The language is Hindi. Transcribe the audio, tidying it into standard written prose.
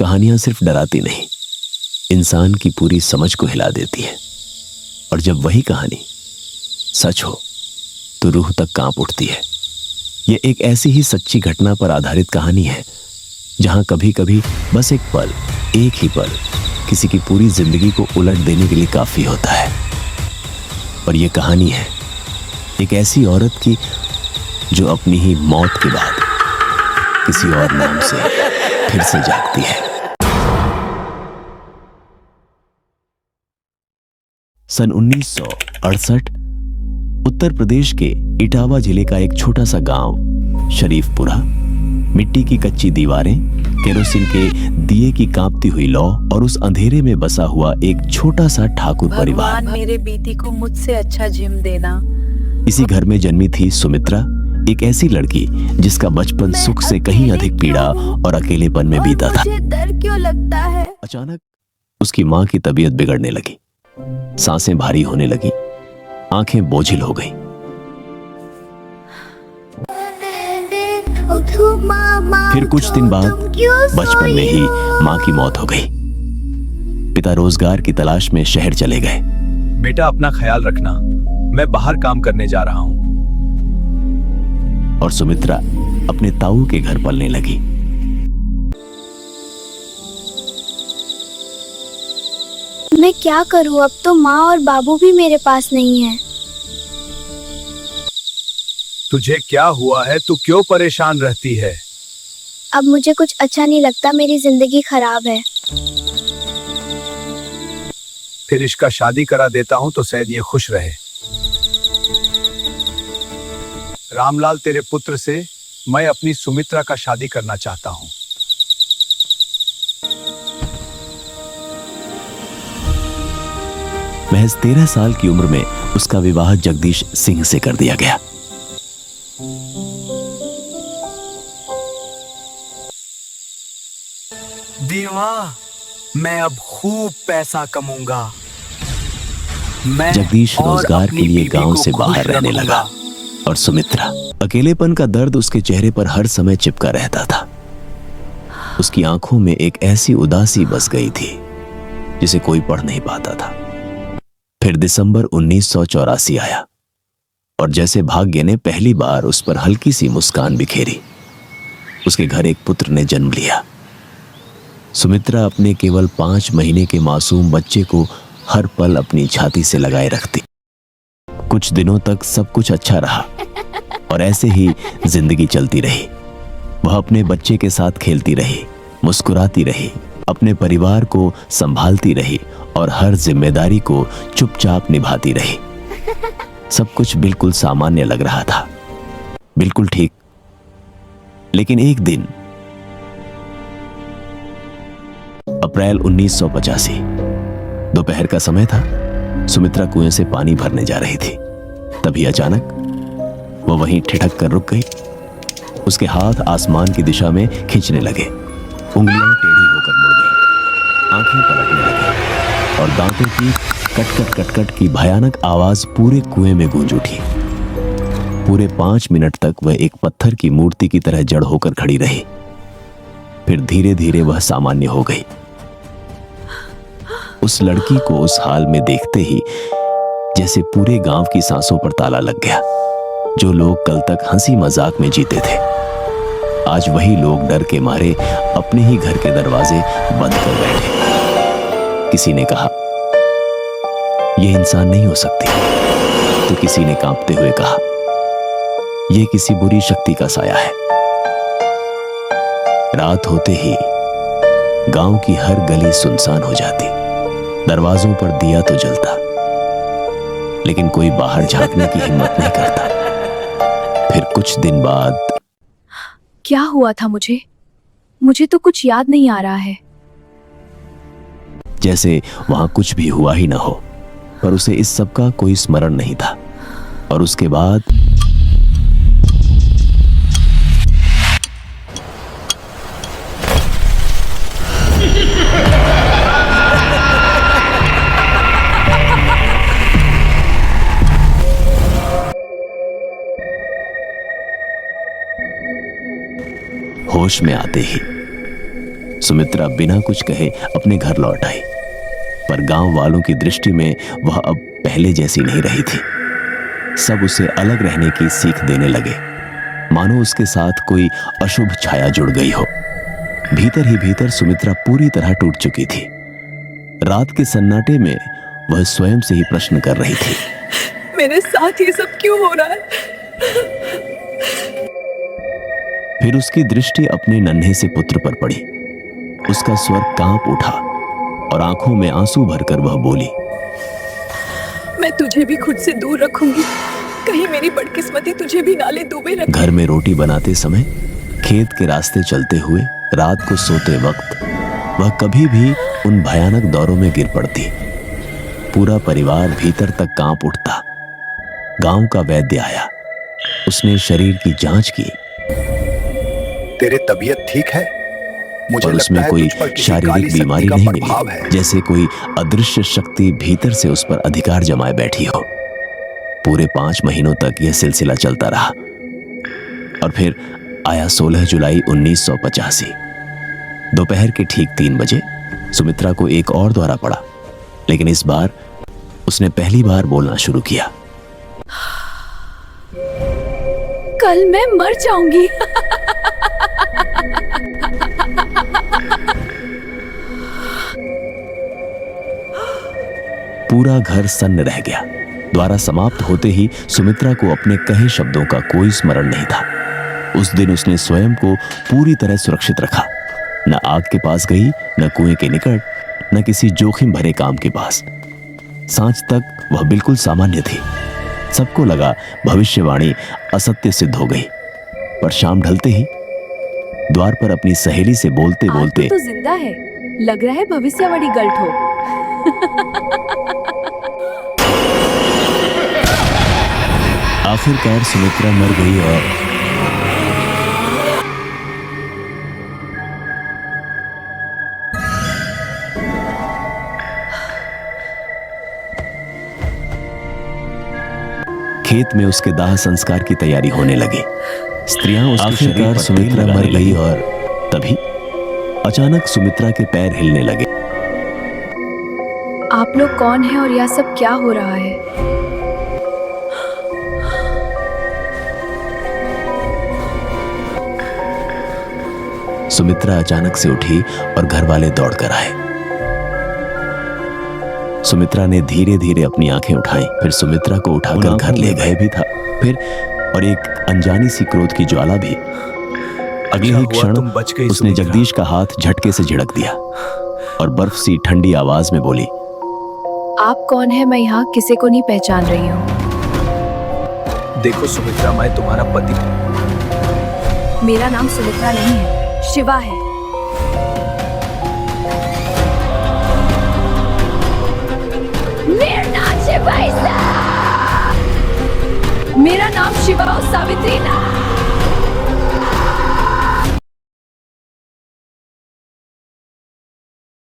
कहानियां सिर्फ डराती नहीं, इंसान की पूरी समझ को हिला देती है। और जब वही कहानी सच हो तो रूह तक कांप उठती है। यह एक ऐसी ही सच्ची घटना पर आधारित कहानी है जहां कभी कभी बस एक पल, एक ही पल किसी की पूरी जिंदगी को उलट देने के लिए काफी होता है। और यह कहानी है एक ऐसी औरत की जो अपनी ही मौत के बाद किसी और नाम से फिर से जागती है। सन 1968 उत्तर प्रदेश के इटावा जिले का एक छोटा सा गांव शरीफपुरा। मिट्टी की कच्ची दीवारें, केरोसिन के दिए की कांपती हुई लौ और उस अंधेरे में बसा हुआ एक छोटा सा ठाकुर परिवार। भगवान मेरे बेटी को मुझसे अच्छा जिम देना। इसी घर में जन्मी थी सुमित्रा, एक ऐसी लड़की जिसका बचपन सुख से कहीं अधिक पीड़ा और अकेलेपन में बीता था। मुझे डर क्यों लगता है? अचानक उसकी मां की तबीयत बिगड़ने लगी, सांसें भारी होने लगी, आंखें बोझिल हो गईं। फिर कुछ दिन बाद बचपन में ही मां की मौत हो गई। पिता रोजगार की तलाश में शहर चले गए। बेटा अपना ख्याल रखना, मैं बाहर काम करने जा रहा हूं। और सुमित्रा अपने ताऊ के घर पलने लगी। मैं क्या करूं? अब तो माँ और बाबू भी मेरे पास नहीं है। तुझे क्या हुआ है? तू क्यों परेशान रहती है? अब मुझे कुछ अच्छा नहीं लगता, मेरी जिंदगी खराब है। फिर इसका शादी करा देता हूं तो शायद ये खुश रहे। रामलाल, तेरे पुत्र से मैं अपनी सुमित्रा का शादी करना चाहता हूं। महज 13 साल की उम्र में उसका विवाह जगदीश सिंह से कर दिया गया। देवा, मैं अब खूब पैसा कमाऊंगा। जगदीश रोजगार के लिए गांव से बाहर रहने लगा और सुमित्रा अकेलेपन का दर्द उसके चेहरे पर हर समय चिपका रहता था। उसकी आंखों में एक ऐसी उदासी बस गई थी जिसे कोई पढ़ नहीं पाता था। फिर दिसंबर 1984 आया और जैसे भाग्य ने पहली बार उस पर हल्की सी मुस्कान बिखेरी, उसके घर एक पुत्र ने जन्म लिया। सुमित्रा अपने केवल 5 महीने के मासूम बच्चे को हर पल अपनी छाती से लगाए रखती। कुछ दिनों तक सब कुछ अच्छा रहा और ऐसे ही जिंदगी चलती रही। वह अपने बच्चे के साथ खेलती रही, मुस्कुराती रही, अपने परिवार को संभालती रही और हर जिम्मेदारी को चुपचाप निभाती रही। सब कुछ बिल्कुल सामान्य लग रहा था, बिल्कुल ठीक। लेकिन एक दिन अप्रैल 1985 दोपहर का समय था। सुमित्रा कुएं से पानी भरने जा रही थी। तभी अचानक वो वहीं ठिठक कर रुक गई। उसके हाथ आसमान की दिशा में खींचने लगे, उंगलियां टेढ़ी होकर मुड़ गईं, आंखें पलटने लगी और दांतों की कटकट कटकट की भयानक आवाज पूरे कुएं में गूंज उठी। पूरे 5 मिनट तक वह एक पत्थर की मूर्ति की तरह जड़ होकर खड़ी रही। फिर धीरे धीरे वह सामान्य हो गई। उस लड़की को उस हाल में देखते ही जैसे पूरे गांव की सांसों पर ताला लग गया। जो लोग कल तक हंसी मजाक में जीते थे, आज वही लोग डर के मारे अपने ही घर के दरवाजे बंद कर बैठे। किसी ने कहा, यह इंसान नहीं हो सकती, तो किसी ने कांपते हुए कहा, यह किसी बुरी शक्ति का साया है। रात होते ही गांव की हर गली सुनसान हो जाती। दरवाजों पर दिया तो जलता, लेकिन कोई बाहर झांकने की हिम्मत नहीं करता। फिर कुछ दिन बाद क्या हुआ था मुझे तो कुछ याद नहीं आ रहा है। जैसे वहां कुछ भी हुआ ही ना हो, पर उसे इस सब का कोई स्मरण नहीं था। और उसके बाद होश में आते ही सुमित्रा बिना कुछ कहे अपने घर लौट आई, पर गांव वालों की दृष्टि में वह अब पहले जैसी नहीं रही थी। सब उसे अलग रहने की सीख देने लगे, मानो उसके साथ कोई अशुभ छाया जुड़ गई हो। भीतर ही भीतर सुमित्रा पूरी तरह टूट चुकी थी। रात के सन्नाटे में वह स्वयं से ही प्रश्न कर रही थी, मेरे साथ ये सब क्यों हो रहा है? फिर उसकी दृष्टि अपने नन्हे से पुत्र पर पड़ी। उसका स्वर कांप उठा और आंखों में आंसू भरकर वह बोली, मैं तुझे भी खुद से दूर रखूंगी, कहीं मेरी बदकिस्मती तुझे भी नाले डूबे रखे। घर में रोटी बनाते समय, खेत के रास्ते चलते हुए, रात को सोते वक्त वह कभी भी उन भयानक दौरों में गिर पड़ती। पूरा परिवार भीतर तक कांप उठता। गांव का वैद्य आया। उसने शरीर की जांच की तेरे तबीयत ठीक है? मुझे और लगता उसमें है कोई तुझ पर किसी काली शारीरिक शक्ति बीमारी का नहीं प्रभाव मिली, है। जैसे कोई अदृश्य शक्ति भीतर से उस पर अधिकार जमाए बैठी हो। पूरे 5 महीनों तक यह सिलसिला चलता रहा और फिर आया 16 जुलाई 1985। दोपहर के ठीक 3 बजे सुमित्रा को एक और दौरा पड़ा, लेकिन इस बार उसने पहली बार बोलना शुरू किया। कल मैं मर जाऊंगी। पूरा घर सन्न रह गया। द्वारा समाप्त होते ही सुमित्रा को अपने कहे शब्दों का कोई स्मरण नहीं था। उस दिन उसने स्वयं को पूरी तरह सुरक्षित रखा। न आग के पास गई, न कुएं के निकट, न किसी जोखिम भरे काम के पास। सांझ तक वह बिल्कुल सामान्य थी। सबको लगा भविष्यवाणी असत्य सिद्ध हो गई, पर शाम ढलते ही द्वार पर अपनी सहेली से बोलते बोलते तो जिंदा है, लग रहा है भविष्यवाणी गलत हो। आखिरकार सुमित्रा मर गई और खेत में उसके दाह संस्कार की तैयारी होने लगी। स्त्रियां उसके शरीर पर सुमित्रा मर गई और तभी अचानक सुमित्रा के पैर हिलने लगे। आप लोग कौन हैं और यह सब क्या हो रहा है? सुमित्रा अचानक से उठी और घर वाले दौड़कर आए। सुमित्रा ने धीरे धीरे अपनी आंखें उठाई, फिर सुमित्रा को उठाकर घर ले गए भी था, फिर और एक अनजानी सी क्रोध की ज्वाला भी। अगले ही क्षण तुम बच गई उसने सुमित्रा। जगदीश का हाथ झटके से झिड़क दिया और बर्फ सी ठंडी आवाज में बोली, आप कौन है? मैं यहाँ किसी को नहीं पहचान रही हूँ। देखो सुमित्रा, मैं तुम्हारा पति हूं। मेरा नाम सुमित्रा नहीं है, शिवा है। मेरा नाम शिवा और सावित्री ना।